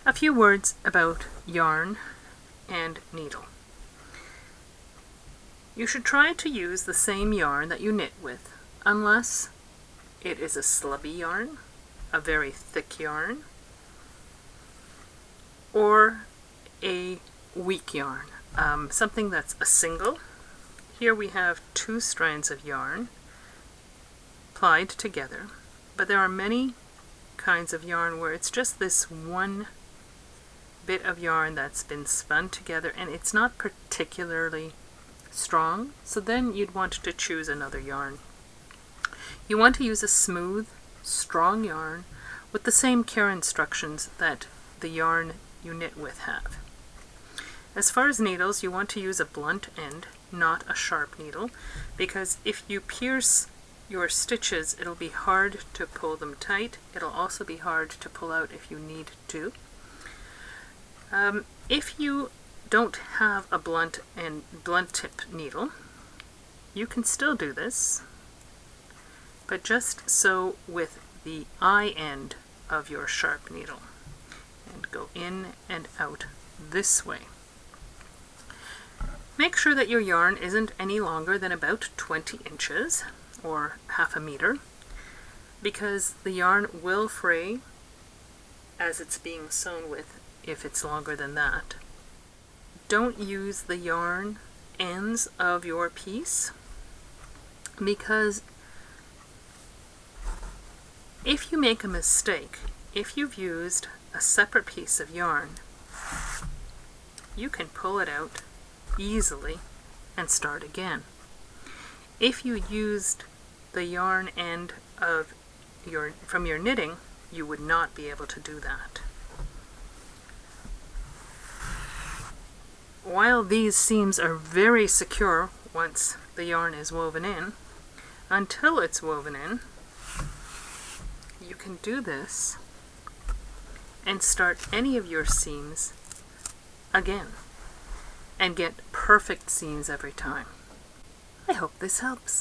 A few words about yarn and needle. You should try to use the same yarn that you knit with, unless it is a slubby yarn, a very thick yarn, or a weak yarn, something that's a single. Here we have 2 strands of yarn plied together, but there are many kinds of yarn where it's just this one bit of yarn that's been spun together and it's not particularly strong, so then you'd want to choose another yarn. You want to use a smooth, strong yarn with the same care instructions that the yarn you knit with have. As far as needles, you want to use a blunt end, not a sharp needle, because if you pierce your stitches, it'll be hard to pull them tight. It'll also be hard to pull out if you need to. If you don't have a blunt tip needle, you can still do this, but just so with the eye end of your sharp needle, and go in and out this way. Make sure that your yarn isn't any longer than about 20 inches or half a meter, because the yarn will fray as it's being sewn with if it's longer than that. Don't use the yarn ends of your piece, because if you make a mistake, if you've used a separate piece of yarn, you can pull it out easily and start again. If you used the yarn end of from your knitting, you would not be able to do that. While these seams are very secure once the yarn is woven in, until it's woven in, you can do this and start any of your seams again and get perfect seams every time. I hope this helps.